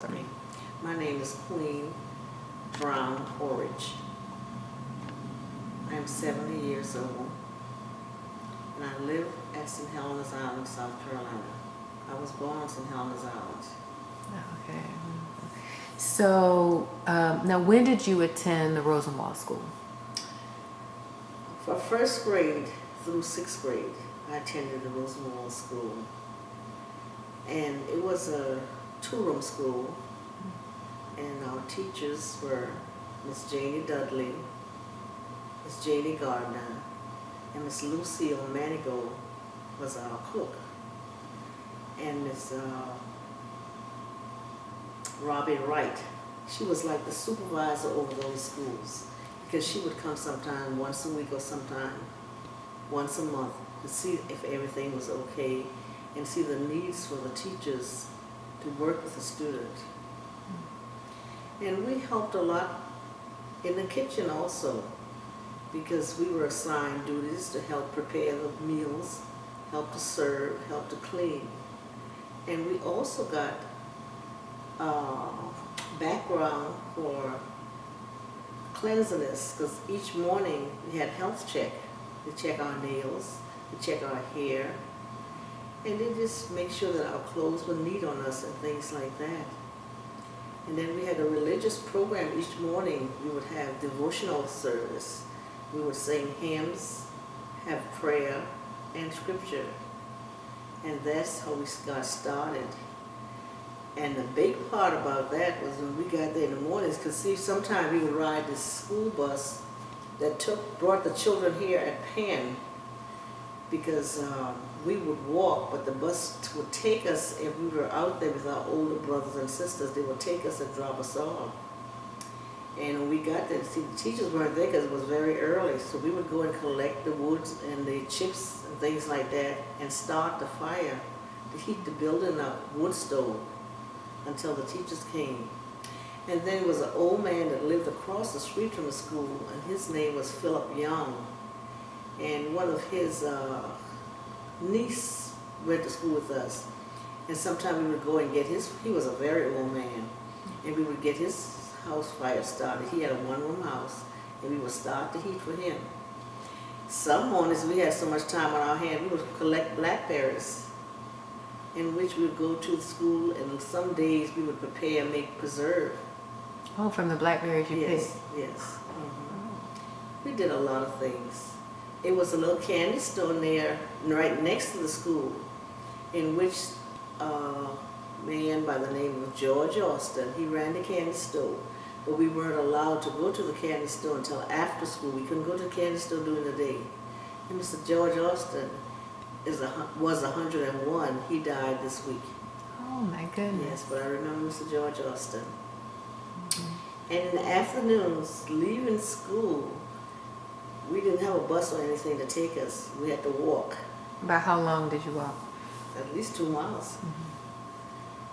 Me. My name is Queen Brown Horridge. I am 70 years old, and I live at St. Helens Island, South Carolina. I was born on St. Helens Island. Okay. So now, when did you attend the Rosenwald School? For first grade through sixth grade, I attended the Rosenwald School, and it was a two-room school, and our teachers were Miss Janie Dudley, Miss Janie Gardner, and Miss Lucille Manigault was our cook, and Miss Robbie Wright. She was like the supervisor over those schools, because she would come sometime once a week or sometime once a month to see if everything was okay and see the needs for the teachers to work with the student. And we helped a lot in the kitchen also, because we were assigned duties to help prepare the meals, help to serve, help to clean. And we also got background for cleanliness, because each morning we had health check. They check our nails, they check our hair, and they just make sure that our clothes were neat on us and things like that. And then we had a religious program each morning. We would have devotional service. We would sing hymns, have prayer and scripture. And that's how we got started. And the big part about that was when we got there in the mornings, because see, sometimes we would ride this school bus that brought the children here at Penn, because we would walk, but the bus would take us if we were out there with our older brothers and sisters. They would take us and drop us off. And when we got there, see, the teachers weren't there because it was very early, so we would go and collect the woods and the chips and things like that and start the fire to heat the building up, wood stove, until the teachers came. And then there was an old man that lived across the street from the school, and his name was Philip Young. And one of his niece went to school with us. And sometimes we would go and get he was a very old man, and we would get his house fire started. He had a one-room house, and we would start the heat for him. Some mornings we had so much time on our hands, we would collect blackberries, in which we would go to the school, and some days we would prepare and make preserve. Oh, from the blackberries you Yes, picked? yes. We did a lot of things. It was a little candy store there, right next to the school, in which a man by the name of George Austin, he ran the candy store. But we weren't allowed to go to the candy store until after school. We couldn't go to the candy store during the day. And Mr. George Austin was 101. He died this week. Oh my goodness. Yes, but I remember Mr. George Austin. And in the afternoons, leaving school, we didn't have a bus or anything to take us. We had to walk. About how long did you walk? At least 2 miles.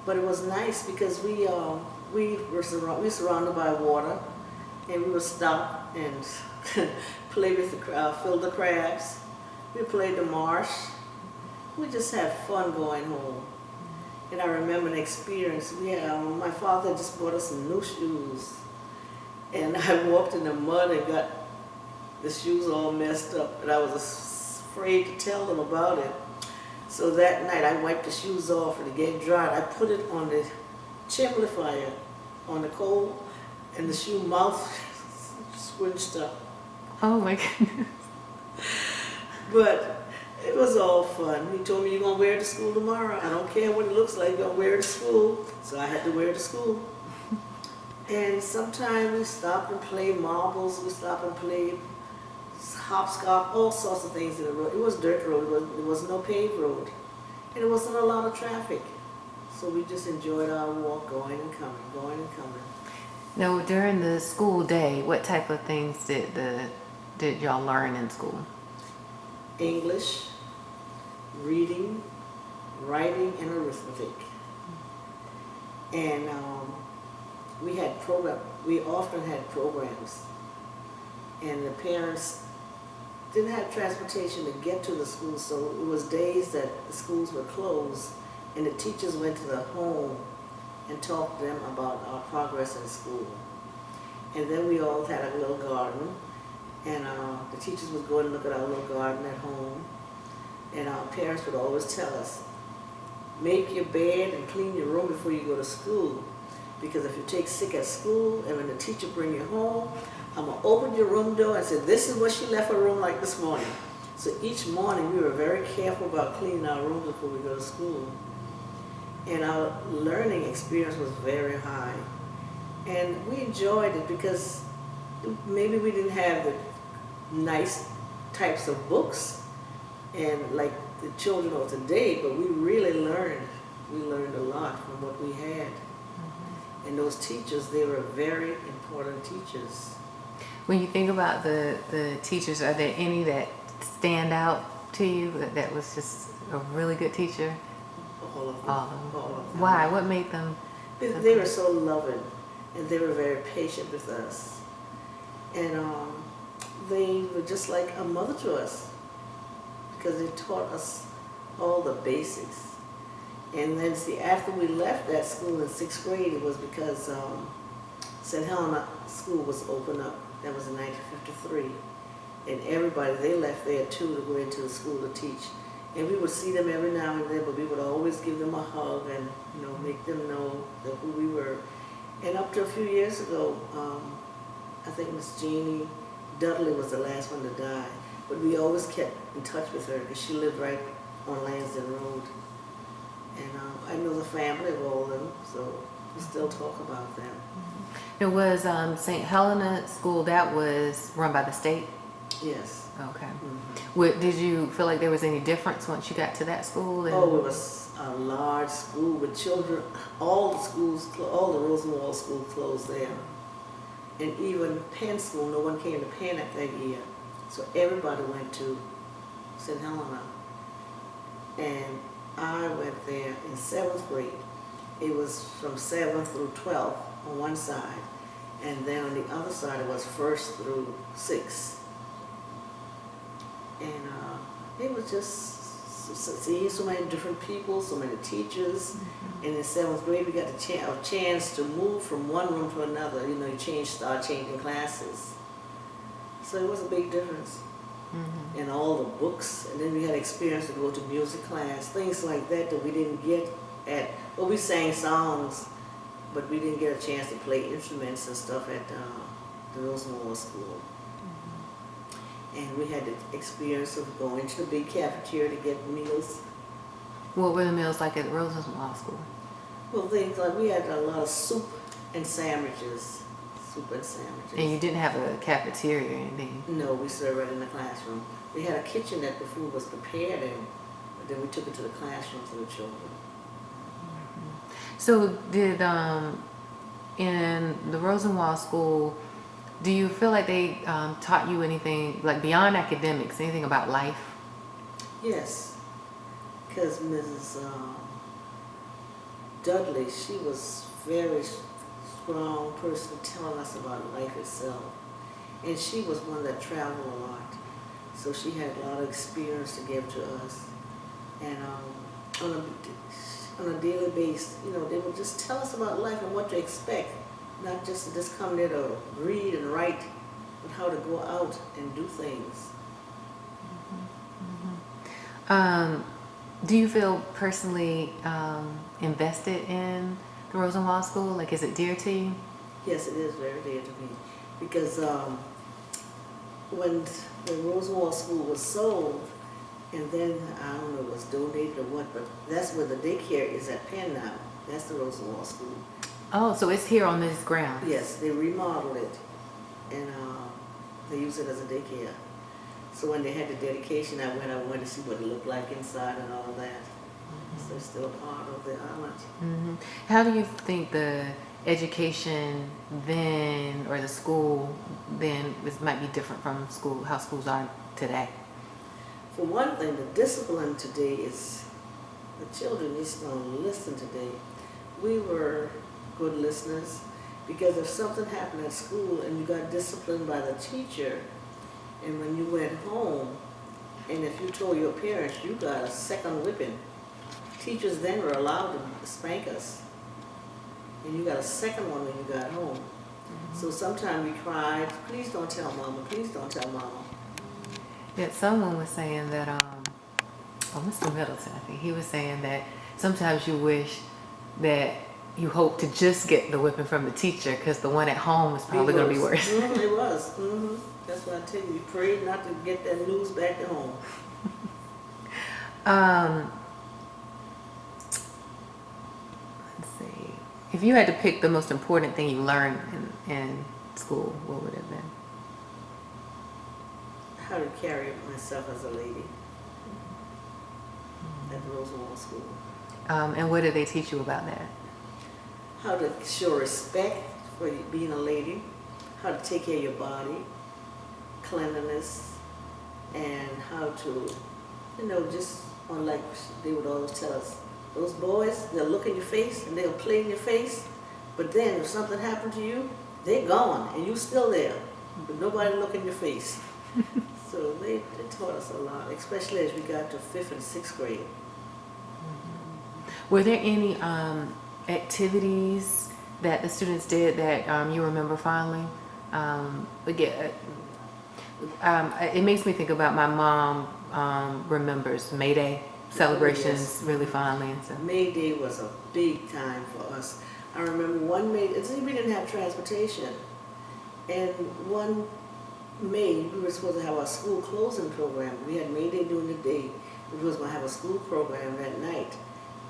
But it was nice because we were surrounded by water, and we would stop and play with fill the crabs. We played the marsh. We just had fun going home. And I remember an experience. My father just bought us some new shoes, and I walked in the mud and got the shoes all messed up, and I was afraid to tell them about it. So that night I wiped the shoes off and to get dried. I put it on the chimney fire on the coal, and the shoe mouth squinched up. Oh my goodness. But it was all fun. He told me, "You're going to wear it to school tomorrow. I don't care what it looks like, you're going to wear it to school." So I had to wear it to school. And sometimes we stopped and played marbles. We stopped and played hopscotch, all sorts of things in the road. It was dirt road. There was no paved road. And there wasn't a lot of traffic. So we just enjoyed our walk, going and coming, going and coming. Now, during the school day, what type of things did y'all learn in school? English, reading, writing, and arithmetic. And we often had programs. And the parents didn't have transportation to get to the school, so it was days that the schools were closed, and the teachers went to the home and talk to them about our progress in school. And then we all had a little garden, and the teachers would go and look at our little garden at home, and our parents would always tell us, make your bed and clean your room before you go to school, because if you take sick at school and when the teacher bring you home, I'm going to open your room door and say, this is what she left her room like this morning. So each morning we were very careful about cleaning our rooms before we go to school. And our learning experience was very high. And we enjoyed it because maybe we didn't have the nice types of books and like the children of today, but we really learned. We learned a lot from what we had. And those teachers, they were very important teachers. When you think about the teachers, are there any that stand out to you that was just a really good teacher? All of them. All of them. All of them. Why? What made them? They were so loving, and they were very patient with us. And they were just like a mother to us, because they taught us all the basics. And then, see, after we left that school in 6th grade, it was because St. Helena School was opened up. That was in 1953. And everybody, they left there too to go into the school to teach. And we would see them every now and then, but we would always give them a hug and, you know, make them know that who we were. And up to a few years ago, I think Miss Jeannie Dudley was the last one to die. But we always kept in touch with her because she lived right on Lansdowne Road. And I know the family of all of them, so we still talk about them. It was St. Helena School that was run by the state? Yes. Okay. Mm-hmm. Did you feel like there was any difference once you got to that school? Oh, it was a large school with children. All the schools, all the rosenwald schools closed down. And even Penn School, no one came to Penn that year. So everybody went to St. Helena. And I went there in 7th grade. It was from 7th through 12th on one side. And then on the other side, it was 1st through 6th. And it was just seeing so many different people, so many teachers. And in 7th grade, we got a chance to move from one room to another. You know, you start changing classes. So it was a big difference. And all the books, and then we had experience to go to music class, things like that we didn't get at, well, we sang songs, but we didn't get a chance to play instruments and stuff at the Rosenwald School. And we had the experience of going to the big cafeteria to get meals. What were the meals like at Rosenwald School? Well, things like we had a lot of soup and sandwiches. Soup and sandwiches. And you didn't have a cafeteria or anything? No, we served right in the classroom. We had a kitchen that the food was prepared in, but then we took it to the classroom for the children. So did, in the Rosenwald School, do you feel like they taught you anything, like beyond academics, anything about life? Yes, because Mrs. Dudley, she was very strong person telling us about life itself. And she was one that traveled a lot. So she had a lot of experience to give to us. And on a daily basis, you know, they would just tell us about life and what to expect. Not just to just come there to read and write, but how to go out and do things. Do you feel personally invested in the Rosenwald School? Like, is it dear to you? Yes, it is very dear to me. Because when the Rosenwald School was sold, and then, I don't know, it was donated or what, but that's where the daycare is at Penn now. That's the Rosenwald School. Oh, so it's here on this ground? Yes, they remodeled it, and they use it as a daycare. So when they had the dedication, I went to see what it looked like inside and all that. So it's still a part of the island. How do you think the education then, or the school then, might be different from how schools are today? For one thing, the discipline today is, the children just don't listen today. We were good listeners, because if something happened at school and you got disciplined by the teacher, and when you went home, and if you told your parents, you got a second whipping. Teachers then were allowed to spank us. and you got a second one when you got home. So sometimes we cried, please don't tell mama, please don't tell mama. Yeah, someone was saying that, oh, Mr. Middleton, I think he was saying that sometimes you wish that you hope to just get the whipping from the teacher because the one at home is probably going to be worse. It was. That's why I tell you, we prayed not to get that news back at home. Let's see. If you had to pick the most important thing you learned in school, what would it have been? How to carry myself as a lady at the Rosenwald School. And what did they teach you about that? How to show respect for being a lady, how to take care of your body, cleanliness, and how to, just like they would always tell us, those boys, they'll look in your face and they'll play in your face, but then if something happened to you, they're gone and you're still there, but nobody look in your face. So they taught us a lot, especially as we got to 5th and 6th grade. Were there any activities that the students did that you remember fondly? Again, it makes me think about my mom remembers May Day celebrations really fondly and stuff. May Day was a big time for us. I remember one May, we didn't have transportation, and one May we were supposed to have our school closing program. We had May Day during the day. We was going to have a school program that night.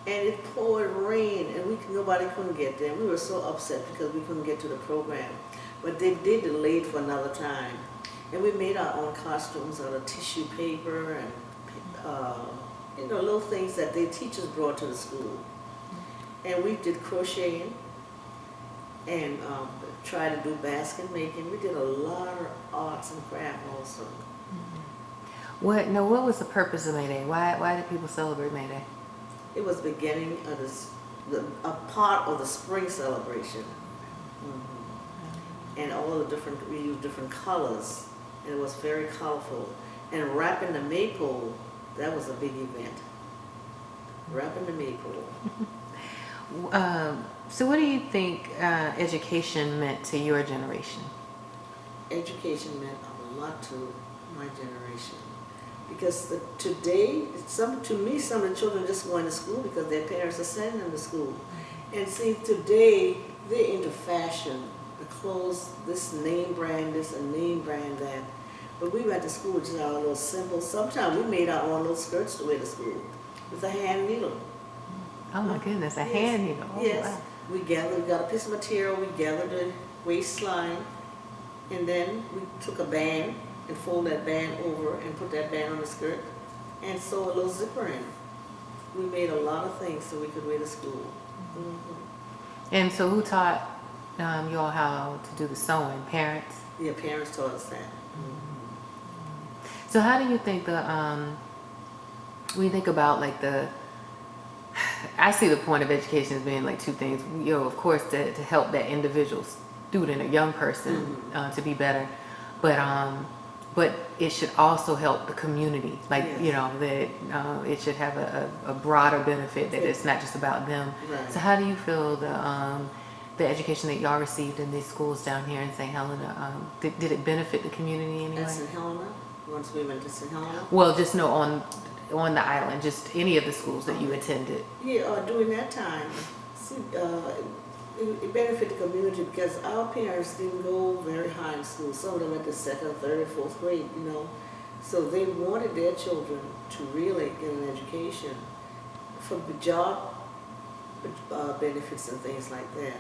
And it poured rain, and nobody couldn't get there. We were so upset because we couldn't get to the program. But they did delay it for another time. And we made our own costumes out of tissue paper and, little things that the teachers brought to the school. And we did crocheting and tried to do basket making. We did a lot of arts and craft also. What was the purpose of May Day? Why did people celebrate May Day? It was the beginning of a part of the spring celebration. And all the we used different colors, and it was very colorful. And wrapping the maypole, that was a big event. Wrapping the maypole. So what do you think education meant to your generation? Education meant a lot to my generation. Because today, to me, some of the children just going to school because their parents are sending them to school. And see, today, they're into fashion. The clothes, this name brand this and name brand that. But we went to school with just our little simple, sometimes we made our own little skirts to wear to school with a hand needle. Oh my goodness, a hand needle. Oh, yes. Wow. We got a piece of material, we gathered the waistline, and then we took a band and fold that band over and put that band on the skirt and sew a little zipper in. We made a lot of things so we could wear to school. And so who taught you all how to do the sewing? Parents? Yeah, parents taught us that. So how do you think when you think about like I see the point of education as being like two things, of course to help that individual student or young person to be better, but it should also help the community, like, that it should have a broader benefit, that it's not just about them. Right. So how do you feel the education that y'all received in these schools down here in St. Helena, did it benefit the community anyway? At St. Helena? Once we went to St. Helena? Well, just on the island, just any of the schools that you attended. Yeah, during that time, see, it benefited the community because our parents didn't go very high in school. Some of them went to 2nd, 3rd, 4th grade, So they wanted their children to really get an education for the job benefits and things like that.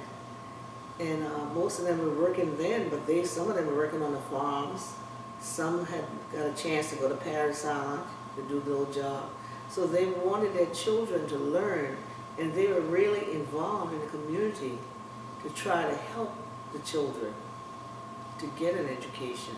And most of them were working then, but some of them were working on the farms. Some had got a chance to go to Paris Island to do the little job. So they wanted their children to learn, and they were really involved in the community to try to help the children to get an education.